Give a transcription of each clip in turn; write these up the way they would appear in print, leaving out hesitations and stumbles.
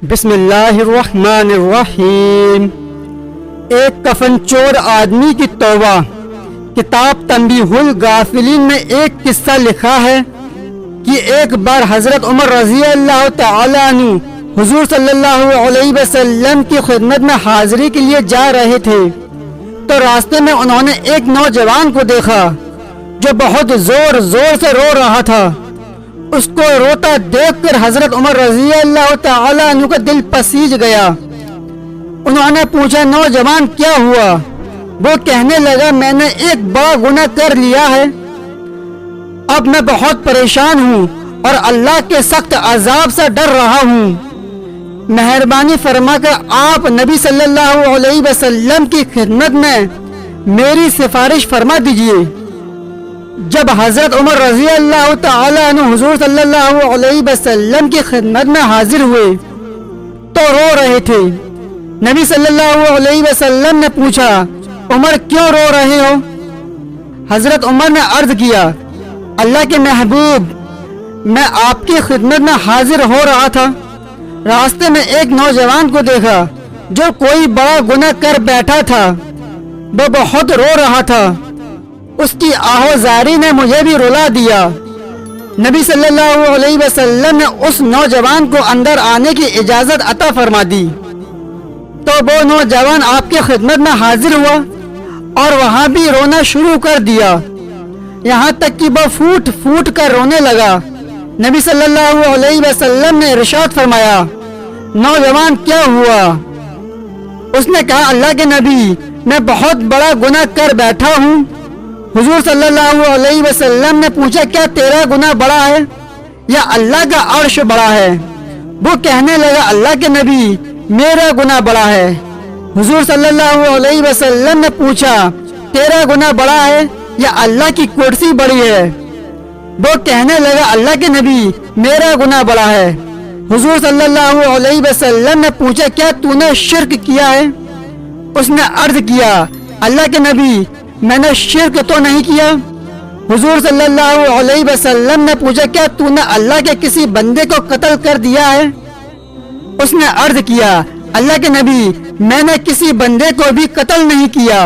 بسم اللہ الرحمن الرحیم۔ ایک کفن چور آدمی کی توبہ۔ کتاب تنبیہ الغافلین میں ایک قصہ لکھا ہے کہ ایک بار حضرت عمر رضی اللہ تعالی عنہ حضور صلی اللہ علیہ وسلم کی خدمت میں حاضری کے لیے جا رہے تھے تو راستے میں انہوں نے ایک نوجوان کو دیکھا جو بہت زور زور سے رو رہا تھا۔ اس کو روتا دیکھ کر حضرت عمر رضی اللہ تعالی عنہ کا دل پسیج گیا۔ انہوں نے پوچھا، نوجوان کیا ہوا؟ وہ کہنے لگا، میں نے ایک بڑا گناہ کر لیا ہے، اب میں بہت پریشان ہوں اور اللہ کے سخت عذاب سے ڈر رہا ہوں۔ مہربانی فرما کر آپ نبی صلی اللہ علیہ وسلم کی خدمت میں میری سفارش فرما دیجئے۔ جب حضرت عمر رضی اللہ تعالی عنہ حضور صلی اللہ علیہ وسلم کی خدمت میں حاضر ہوئے تو رو رہے تھے۔ نبی صلی اللہ علیہ وسلم نے پوچھا، عمر کیوں رو رہے ہو؟ حضرت عمر نے عرض کیا، اللہ کے محبوب، میں آپ کی خدمت میں حاضر ہو رہا تھا، راستے میں ایک نوجوان کو دیکھا جو کوئی بڑا گناہ کر بیٹھا تھا، وہ بہت رو رہا تھا، اس کی آہوزاری نے مجھے بھی رلا دیا۔ نبی صلی اللہ علیہ وسلم نے اس نوجوان کو اندر آنے کی اجازت عطا فرما دی تو وہ نوجوان آپ کی خدمت میں حاضر ہوا اور وہاں بھی رونا شروع کر دیا، یہاں تک کہ وہ پھوٹ پھوٹ کر رونے لگا۔ نبی صلی اللہ علیہ وسلم نے ارشاد فرمایا، نوجوان کیا ہوا؟ اس نے کہا، اللہ کے نبی، میں بہت بڑا گناہ کر بیٹھا ہوں۔ حضور صلی اللہ علیہ وسلم نے پوچھا، کیا تیرا گناہ بڑا ہے یا اللہ کا عرش بڑا ہے؟ وہ کہنے لگا، اللہ کے نبی، میرا گناہ بڑا ہے۔ حضور صلی اللہ علیہ وسلم نے پوچھا، تیرا گناہ بڑا ہے یا اللہ کی کرسی بڑی ہے؟ وہ کہنے لگا، اللہ کے نبی، میرا گناہ بڑا ہے۔ حضور صلی اللہ علیہ وسلم نے پوچھا، کیا تو نے شرک کیا ہے؟ اس نے عرض کیا، اللہ کے نبی، میں نے شرک تو نہیں کیا۔ حضور صلی اللہ علیہ وسلم نے پوچھا، کیا تو نے اللہ کے کسی بندے کو قتل کر دیا ہے؟ اس نے عرض کیا، اللہ کے نبی، میں نے کسی بندے کو بھی قتل نہیں کیا۔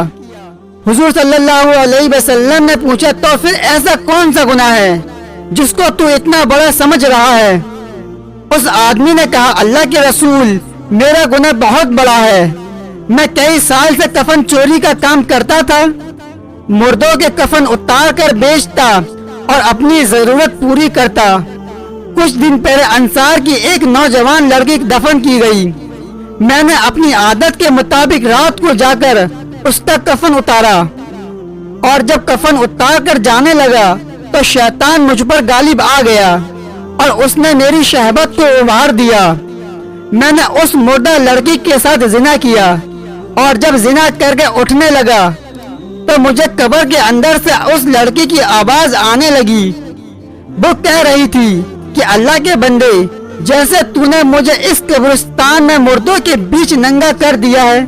حضور صلی اللہ علیہ وسلم نے پوچھا، تو پھر ایسا کون سا گناہ ہے جس کو تو اتنا بڑا سمجھ رہا ہے؟ اس آدمی نے کہا، اللہ کے رسول، میرا گناہ بہت بڑا ہے، میں کئی سال سے کفن چوری کا کام کرتا تھا، مردوں کے کفن اتار کر بیچتا اور اپنی ضرورت پوری کرتا۔ کچھ دن پہلے انصار کی ایک نوجوان لڑکی دفن کی گئی، میں نے اپنی عادت کے مطابق رات کو جا کر اس کا کفن اتارا، اور جب کفن اتار کر جانے لگا تو شیطان مجھ پر غالب آ گیا اور اس نے میری شہوت کو ابھار دیا۔ میں نے اس مردہ لڑکی کے ساتھ زنا کیا، اور جب زنا کر کے اٹھنے لگا تو مجھے قبر کے اندر سے اس لڑکی کی آواز آنے لگی۔ وہ کہہ رہی تھی کہ اللہ کے بندے، جیسے تو نے مجھے اس قبرستان میں مردوں کے بیچ ننگا کر دیا ہے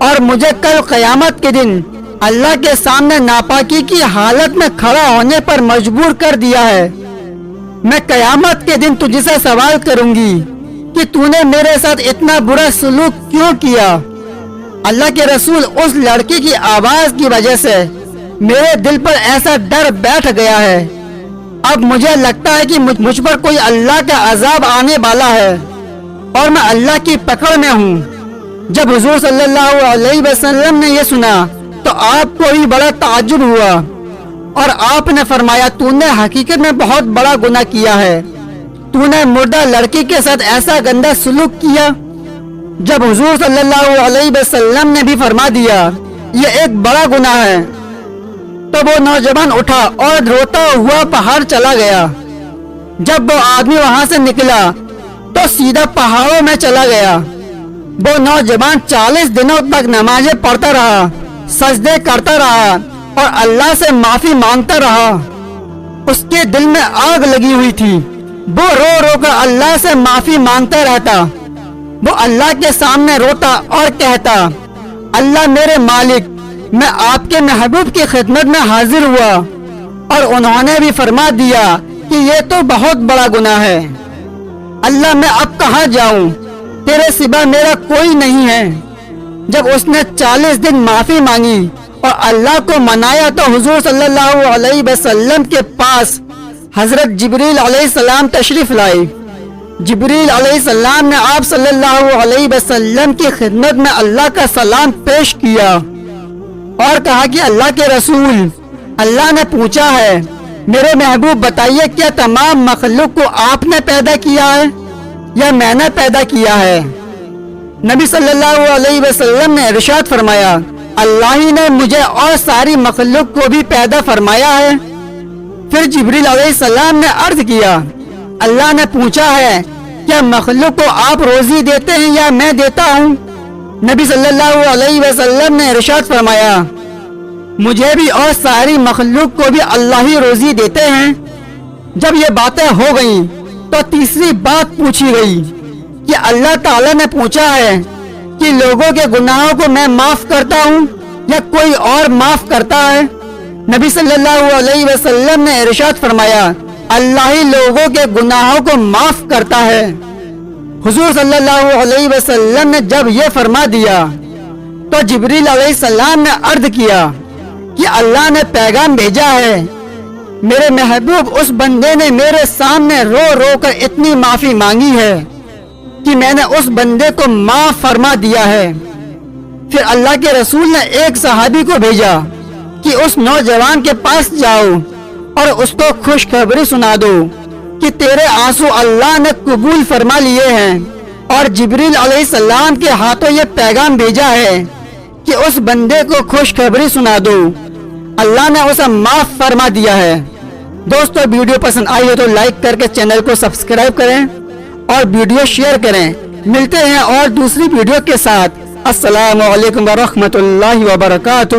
اور مجھے کل قیامت کے دن اللہ کے سامنے ناپاکی کی حالت میں کھڑا ہونے پر مجبور کر دیا ہے، میں قیامت کے دن تجھ سے سوال کروں گی کہ تو نے میرے ساتھ اتنا برا سلوک کیوں کیا؟ اللہ کے رسول، اس لڑکی کی آواز کی وجہ سے میرے دل پر ایسا ڈر بیٹھ گیا ہے، اب مجھے لگتا ہے کہ مجھ پر کوئی اللہ کا عذاب آنے والا ہے اور میں اللہ کی پکڑ میں ہوں۔ جب حضور صلی اللہ علیہ وسلم نے یہ سنا تو آپ کو بھی بڑا تعجب ہوا اور آپ نے فرمایا، تو نے حقیقت میں بہت بڑا گناہ کیا ہے، تو نے مردہ لڑکی کے ساتھ ایسا گندا سلوک کیا۔ جب حضور صلی اللہ علیہ وسلم نے بھی فرما دیا یہ ایک بڑا گناہ ہے تو وہ نوجوان اٹھا اور روتا ہوا پہاڑ چلا گیا۔ جب وہ آدمی وہاں سے نکلا تو سیدھا پہاڑوں میں چلا گیا۔ وہ نوجوان 40 دنوں تک نمازیں پڑھتا رہا، سجدے کرتا رہا اور اللہ سے معافی مانگتا رہا۔ اس کے دل میں آگ لگی ہوئی تھی، وہ رو رو کر اللہ سے معافی مانگتا رہتا۔ وہ اللہ کے سامنے روتا اور کہتا، اللہ میرے مالک، میں آپ کے محبوب کی خدمت میں حاضر ہوا اور انہوں نے بھی فرما دیا کہ یہ تو بہت بڑا گناہ ہے، اللہ میں اب کہاں جاؤں؟ تیرے سوا میرا کوئی نہیں ہے۔ جب اس نے 40 دن معافی مانگی اور اللہ کو منایا تو حضور صلی اللہ علیہ وسلم کے پاس حضرت جبریل علیہ السلام تشریف لائے۔ جبریل علیہ السلام نے آپ صلی اللہ علیہ وسلم کی خدمت میں اللہ کا سلام پیش کیا اور کہا کہ اللہ کے رسول، اللہ نے پوچھا ہے میرے محبوب بتائیے کیا تمام مخلوق کو آپ نے پیدا کیا ہے یا میں نے پیدا کیا ہے؟ نبی صلی اللہ علیہ وسلم نے ارشاد فرمایا اللہ ہی نے مجھے اور ساری مخلوق کو بھی پیدا فرمایا ہے۔ پھر جبریل علیہ السلام نے عرض کیا اللہ نے پوچھا ہے کیا مخلوق کو آپ روزی دیتے ہیں یا میں دیتا ہوں؟ نبی صلی اللہ علیہ وسلم نے ارشاد فرمایا مجھے بھی اور ساری مخلوق کو بھی اللہ ہی روزی دیتے ہیں۔ جب یہ باتیں ہو گئیں تو تیسری بات پوچھی گئی کہ اللہ تعالیٰ نے پوچھا ہے کہ لوگوں کے گناہوں کو میں معاف کرتا ہوں یا کوئی اور معاف کرتا ہے؟ نبی صلی اللہ علیہ وسلم نے ارشاد فرمایا اللہ ہی لوگوں کے گناہوں کو معاف کرتا ہے۔ حضور صلی اللہ علیہ وسلم نے جب یہ فرما دیا تو جبریل علیہ السلام نے عرض کیا کہ اللہ نے پیغام بھیجا ہے میرے محبوب اس بندے نے میرے سامنے رو رو کر اتنی معافی مانگی ہے کہ میں نے اس بندے کو معاف فرما دیا ہے۔ پھر اللہ کے رسول نے ایک صحابی کو بھیجا کہ اس نوجوان کے پاس جاؤ اور اس کو خوشخبری سنا دو کہ تیرے آنسو اللہ نے قبول فرما لیے ہیں اور جبریل علیہ السلام کے ہاتھوں یہ پیغام بھیجا ہے کہ اس بندے کو خوشخبری سنا دو، اللہ نے اسے معاف فرما دیا ہے۔ دوستو ویڈیو پسند آئی ہو تو لائک کر کے چینل کو سبسکرائب کریں اور ویڈیو شیئر کریں۔ ملتے ہیں اور دوسری ویڈیو کے ساتھ۔ السلام علیکم ورحمۃ اللہ وبرکاتہ۔